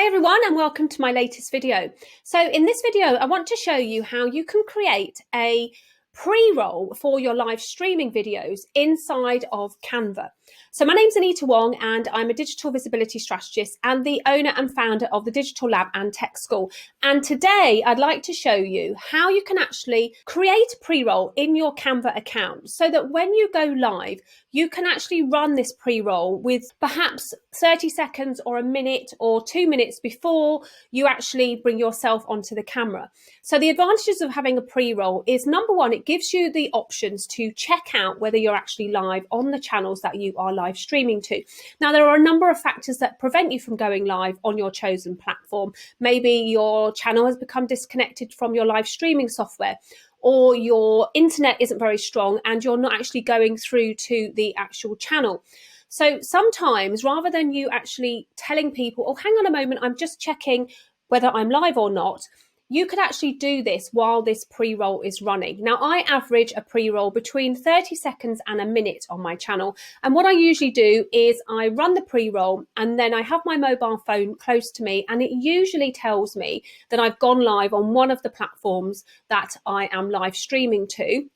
Hi everyone and welcome to my latest video. So in this video I want to show you how you can create a pre-roll for your live streaming videos inside of Canva. So my name's Anita Wong and I'm a digital visibility strategist and the owner and founder of the Digital Lab and Tech School. And today I'd like to show you how you can actually create a pre-roll in your Canva account so that when you go live, you can actually run this pre-roll with perhaps 30 seconds or a minute or 2 minutes before you actually bring yourself onto the camera. So the advantages of having a pre-roll is, number one, it gives you the options to check out whether you're actually live on the channels that you are live streaming to. Now, there are a number of factors that prevent you from going live on your chosen platform. Maybe your channel has become disconnected from your live streaming software, or your internet isn't very strong and you're not actually going through to the actual channel. So sometimes, rather than you actually telling people, oh, hang on a moment, I'm just checking whether I'm live or not, you could actually do this while this pre-roll is running. Now, I average a pre-roll between 30 seconds and a minute on my channel. And what I usually do is I run the pre-roll and then I have my mobile phone close to me, and it usually tells me that I've gone live on one of the platforms that I am live streaming to,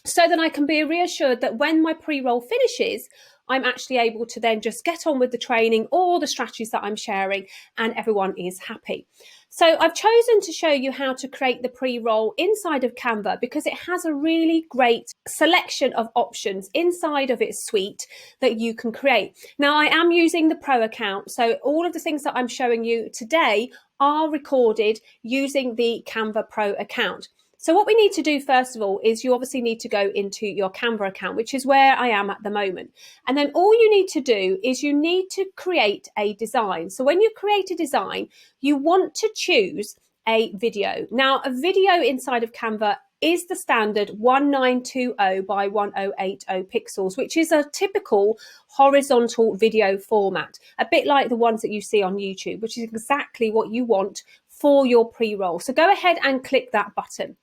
so that I can be reassured that when my pre-roll finishes, I'm actually able to then just get on with the training or the strategies that I'm sharing and everyone is happy. So I've chosen to show you how to create the pre-roll inside of Canva because it has a really great selection of options inside of its suite that you can create. Now, I am using the Pro account, so all of the things that I'm showing you today are recorded using the Canva Pro account. So what we need to do first of all is you obviously need to go into your Canva account, which is where I am at the moment. And then all you need to do is you need to create a design. So when you create a design, you want to choose a video. Now, a video inside of Canva is the standard 1920 by 1080 pixels, which is a typical horizontal video format, a bit like the ones that you see on YouTube, which is exactly what you want for your pre-roll. So go ahead and click that button.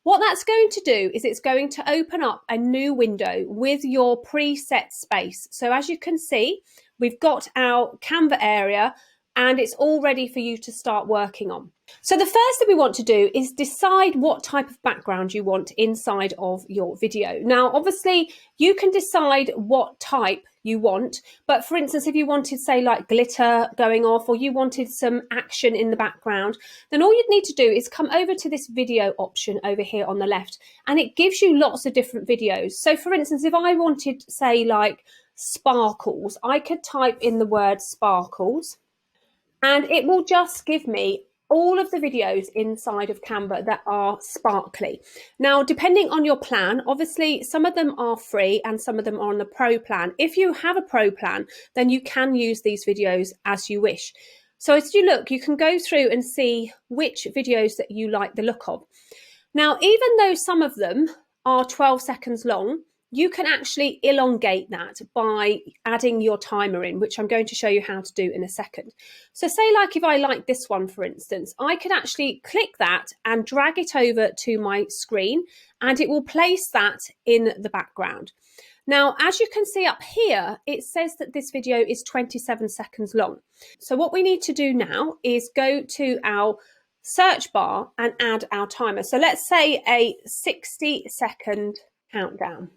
What that's going to do is it's going to open up a new window with your preset space. So as you can see, we've got our Canva area and it's all ready for you to start working on. So the first thing we want to do is decide what type of background you want inside of your video. Now, obviously, you can decide what type you want, but for instance, if you wanted, say, like glitter going off, or you wanted some action in the background, then all you'd need to do is come over to this video option over here on the left, and it gives you lots of different videos. So for instance, if I wanted, say, like sparkles, I could type in the word sparkles, and it will just give me all of the videos inside of Canva that are sparkly. Now, depending on your plan, obviously some of them are free and some of them are on the Pro plan. If you have a Pro plan, then you can use these videos as you wish. So as you look, you can go through and see which videos that you like the look of. Now, even though some of them are 12 seconds long, you can actually elongate that by adding your timer in, which I'm going to show you how to do in a second. So say like if I like this one, for instance, I could actually click that and drag it over to my screen and it will place that in the background. Now, as you can see up here, it says that this video is 27 seconds long. So what we need to do now is go to our search bar and add our timer. So let's say a 60-second countdown.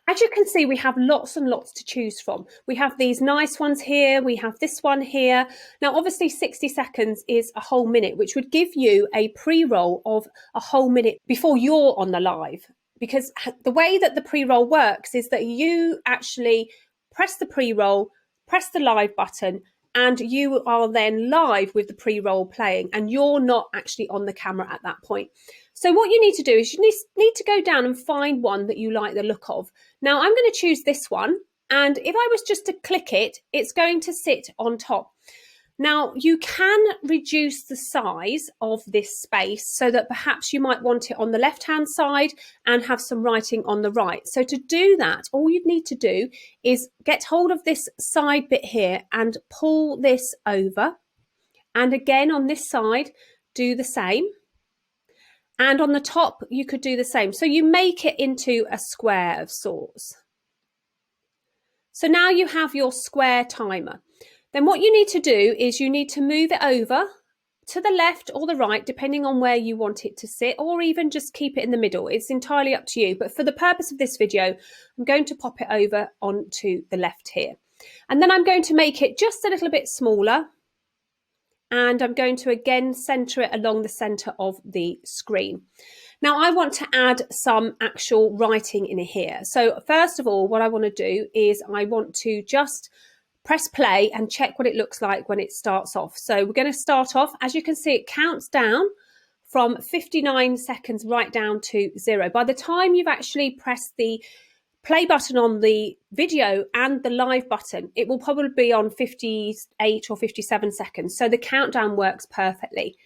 As you can see, we have lots and lots to choose from. We have these nice ones here. We have this one here. Now, obviously, 60 seconds is a whole minute, which would give you a pre-roll of a whole minute before you're on the live. Because the way that the pre-roll works is that you actually press the pre-roll, press the live button, and you are then live with the pre-roll playing, and you're not actually on the camera at that point. So what you need to do is you need to go down and find one that you like the look of. Now, I'm going to choose this one, and if I was just to click it, it's going to sit on top. Now, you can reduce the size of this space so that perhaps you might want it on the left-hand side and have some writing on the right. So to do that, all you'd need to do is get hold of this side bit here and pull this over. And again, on this side, do the same. And on the top, you could do the same. So you make it into a square of sorts. So now you have your square timer. Then what you need to do is you need to move it over to the left or the right, depending on where you want it to sit, or even just keep it in the middle. It's entirely up to you. But for the purpose of this video, I'm going to pop it over onto the left here. And then I'm going to make it just a little bit smaller. And I'm going to again center it along the center of the screen. Now I want to add some actual writing in here. So first of all, what I want to do is I want to just press play and check what it looks like when it starts off. So we're going to start off, as you can see, it counts down from 59 seconds right down to 0. By the time you've actually pressed the play button on the video and the live button, it will probably be on 58 or 57 seconds. So the countdown works perfectly.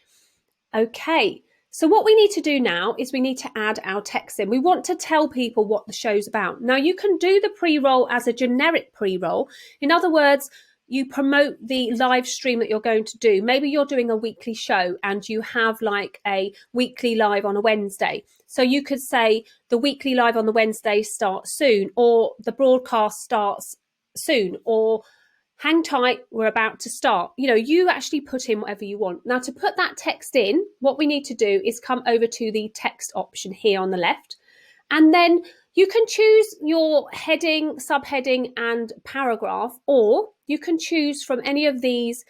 Okay. So what we need to do now is we need to add our text in. We want to tell people what the show's about. Now you can do the pre-roll as a generic pre-roll. In other words, you promote the live stream that you're going to do. Maybe you're doing a weekly show and you have like a weekly live on a Wednesday. So you could say the weekly live on the Wednesday starts soon, or the broadcast starts soon, or hang tight, we're about to start. You know, you actually put in whatever you want. Now to put that text in, what we need to do is come over to the text option here on the left. And then you can choose your heading, subheading, and paragraph, or you can choose from any of these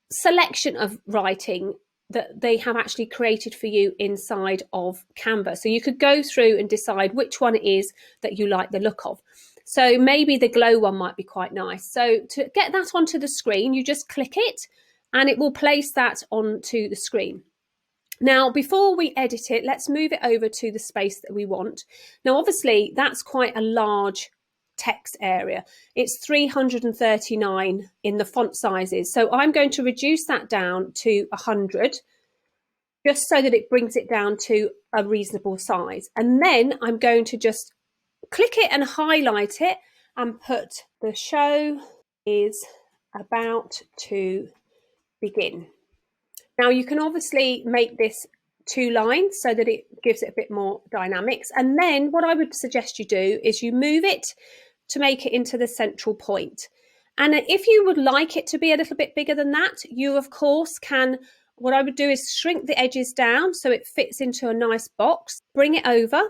selection of writing that they have actually created for you inside of Canva. So you could go through and decide which one it is that you like the look of. So maybe the glow one might be quite nice. So to get that onto the screen, you just click it and it will place that onto the screen. Now, before we edit it, let's move it over to the space that we want. Now, obviously, that's quite a large text area. It's 339 in the font sizes. So I'm going to reduce that down to 100, just so that it brings it down to a reasonable size. And then I'm going to just click it and highlight it and put the show is about to begin. Now you can obviously make this 2 lines so that it gives it a bit more dynamics. And then what I would suggest you do is you move it to make it into the central point. And if you would like it to be a little bit bigger than that, you of course can, what I would do is shrink the edges down so it fits into a nice box, bring it over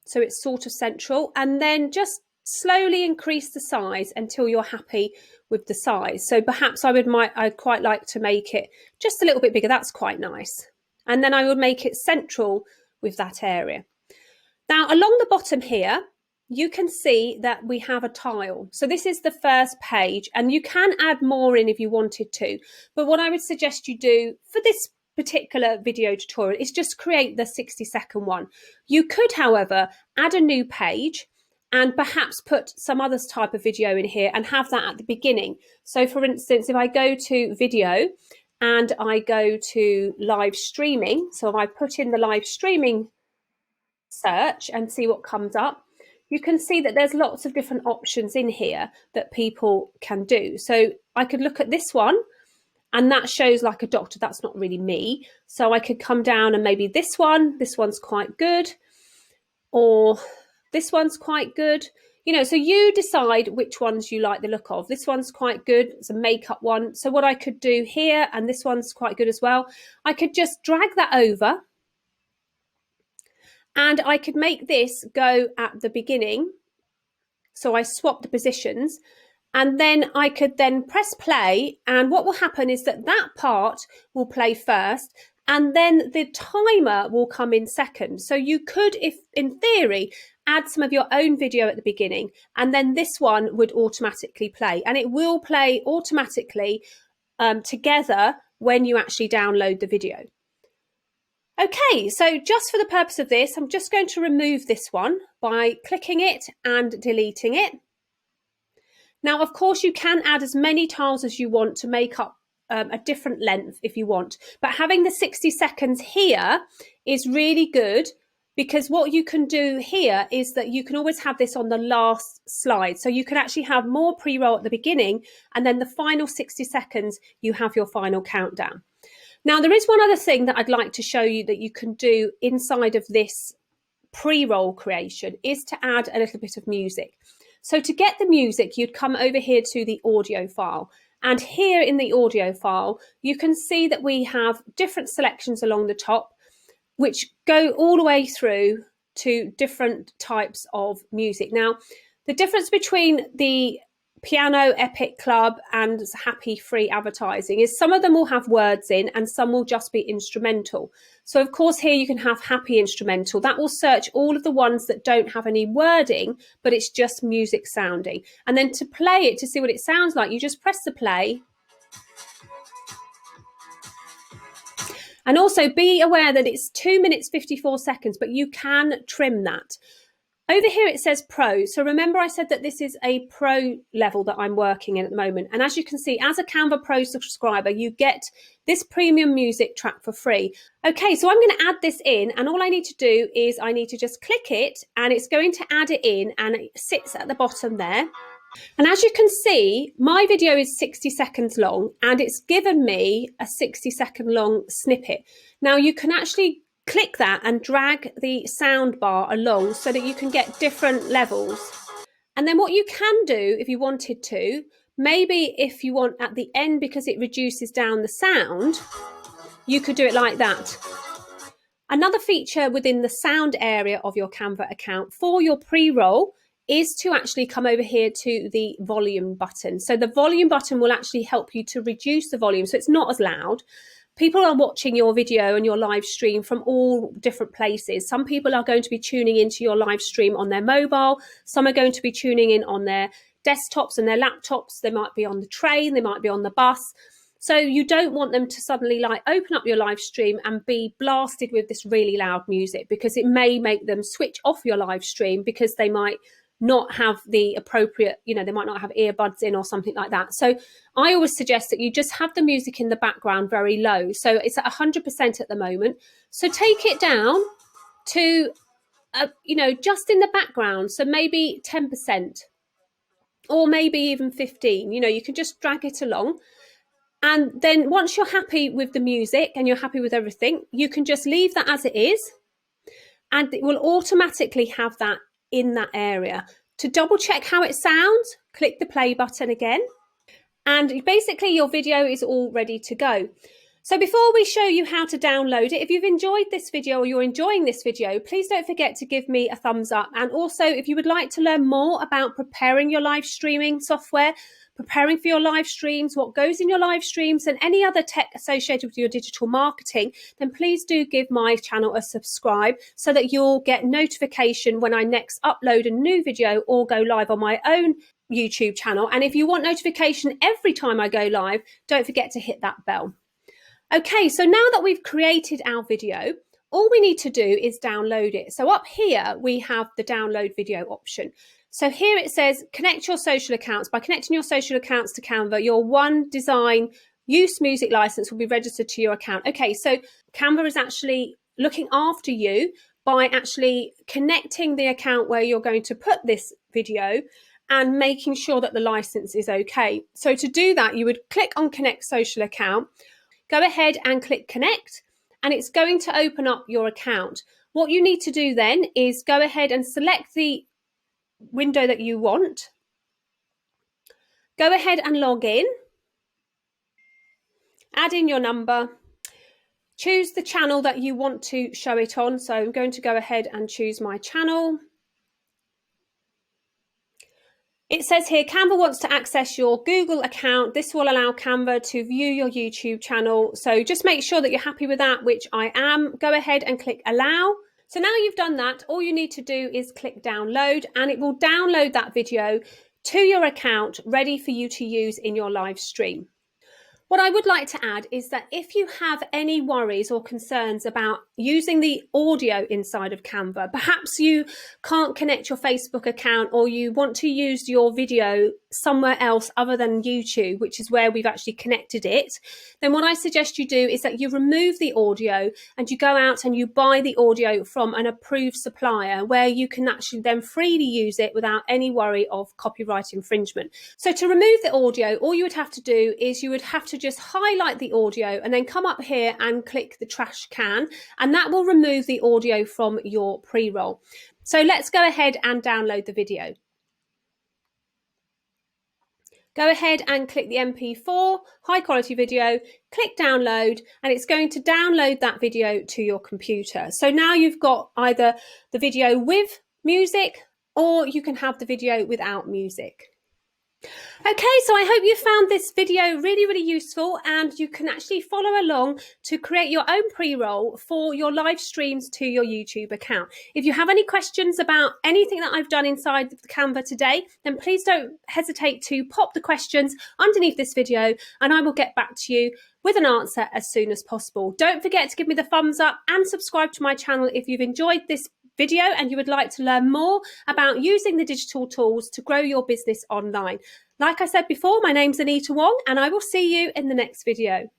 so it's sort of central, and then just slowly increase the size until you're happy with the size. So perhaps I'd quite like to make it just a little bit bigger. That's quite nice. And then I would make it central with that area. Now along the bottom here, you can see that we have a tile. So this is the first page, and you can add more in if you wanted to. But what I would suggest you do for this particular video tutorial is just create the 60-second one. You could, however, add a new page and perhaps put some other type of video in here and have that at the beginning. So for instance, if I go to video and I go to live streaming, so if I put in the live streaming search and see what comes up, you can see that there's lots of different options in here that people can do. So I could look at this one, and that shows like a doctor. That's not really me. So I could come down and maybe this one's quite good, or this one's quite good. You know, so you decide which ones you like the look of. This one's quite good. It's a makeup one. So what I could do here, and this one's quite good as well, I could just drag that over and I could make this go at the beginning. So I swap the positions. And then I could then press play, and what will happen is that that part will play first, and then the timer will come in second. So you could, if in theory, add some of your own video at the beginning, and then this one would automatically play, and it will play automatically together when you actually download the video. Okay, so just for the purpose of this, I'm just going to remove this one by clicking it and deleting it. Now, of course, you can add as many tiles as you want to make up a different length if you want. But having the 60 seconds here is really good, because what you can do here is that you can always have this on the last slide. So you can actually have more pre-roll at the beginning, and then the final 60 seconds, you have your final countdown. Now, there is one other thing that I'd like to show you that you can do inside of this pre-roll creation, is to add a little bit of music. So to get the music, you'd come over here to the audio file, And here in the audio file, you can see that we have different selections along the top, which go all the way through to different types of music. Now, the difference between the Piano Epic Club and Happy Free Advertising is some of them will have words in and some will just be instrumental. So of course here you can have Happy Instrumental. That will search all of the ones that don't have any wording, but it's just music sounding. And then to play it, to see what it sounds like, you just press the play. And also be aware that it's 2 minutes 54 seconds, but you can trim that. Over here it says Pro. So remember I said that this is a Pro level that I'm working in at the moment. And as you can see, as a Canva Pro subscriber, you get this premium music track for free. Okay, so I'm going to add this in, and all I need to do is I need to just click it and it's going to add it in, and it sits at the bottom there. And as you can see, my video is 60 seconds long and it's given me a 60-second long snippet. Now you can actually click that and drag the sound bar along so that you can get different levels. And then what you can do if you wanted to, maybe if you want at the end, because it reduces down the sound, you could do it like that. Another feature within the sound area of your Canva account for your pre-roll is to actually come over here to the volume button. So the volume button will actually help you to reduce the volume so it's not as loud. People are watching your video and your live stream from all different places. Some people are going to be tuning into your live stream on their mobile. Some are going to be tuning in on their desktops and their laptops. They might be on the train, they might be on the bus. So you don't want them to suddenly like open up your live stream and be blasted with this really loud music, because it may make them switch off your live stream because they might not have the appropriate, they might not have earbuds in or something like that. So I always suggest that you just have the music in the background very low. So it's at 100% at the moment. So take it down to, just in the background. So maybe 10% or maybe even 15, you can just drag it along. And then once you're happy with the music and you're happy with everything, you can just leave that as it is. And it will automatically have that in that area. To double check how it sounds, click the play button again. And basically your video is all ready to go. So before we show you how to download it, if you've enjoyed this video or you're enjoying this video, please don't forget to give me a thumbs up. And also, if you would like to learn more about preparing your live streaming software, preparing for your live streams, what goes in your live streams, and any other tech associated with your digital marketing, then please do give my channel a subscribe so that you'll get notification when I next upload a new video or go live on my own YouTube channel. And if you want notification every time I go live, don't forget to hit that bell. Okay, so now that we've created our video, all we need to do is download it. So up here, we have the download video option. So here it says, connect your social accounts. By connecting your social accounts to Canva, your One Design Use Music license will be registered to your account. Okay, so Canva is actually looking after you by actually connecting the account where you're going to put this video and making sure that the license is okay. So to do that, you would click on Connect Social Account, go ahead and click Connect, and it's going to open up your account. What you need to do then is go ahead and select the window that you want. Go ahead and log in. Add in your number. Choose the channel that you want to show it on. So I'm going to go ahead and choose my channel. It says here, Canva wants to access your Google account. This will allow Canva to view your YouTube channel. So just make sure that you're happy with that, which I am. Go ahead and click allow. So now you've done that, all you need to do is click download, and it will download that video to your account ready for you to use in your live stream. What I would like to add is that if you have any worries or concerns about using the audio inside of Canva, perhaps you can't connect your Facebook account or you want to use your video somewhere else other than YouTube, which is where we've actually connected it, then what I suggest you do is that you remove the audio and you go out and you buy the audio from an approved supplier where you can actually then freely use it without any worry of copyright infringement. So to remove the audio, all you would have to do is you would have to just highlight the audio and then come up here and click the trash can, and that will remove the audio from your pre-roll. So let's go ahead and download the video. go ahead and click the MP4 high quality video, click download, and it's going to download that video to your computer. So now you've got either the video with music, or you can have the video without music. Okay, so I hope you found this video really, really useful, and you can actually follow along to create your own pre-roll for your live streams to your YouTube account. If you have any questions about anything that I've done inside the Canva today, then please don't hesitate to pop the questions underneath this video, and I will get back to you with an answer as soon as possible. Don't forget to give me the thumbs up and subscribe to my channel if you've enjoyed this video and you would like to learn more about using the digital tools to grow your business online. Like I said before, my name's Anita Wong, and I will see you in the next video.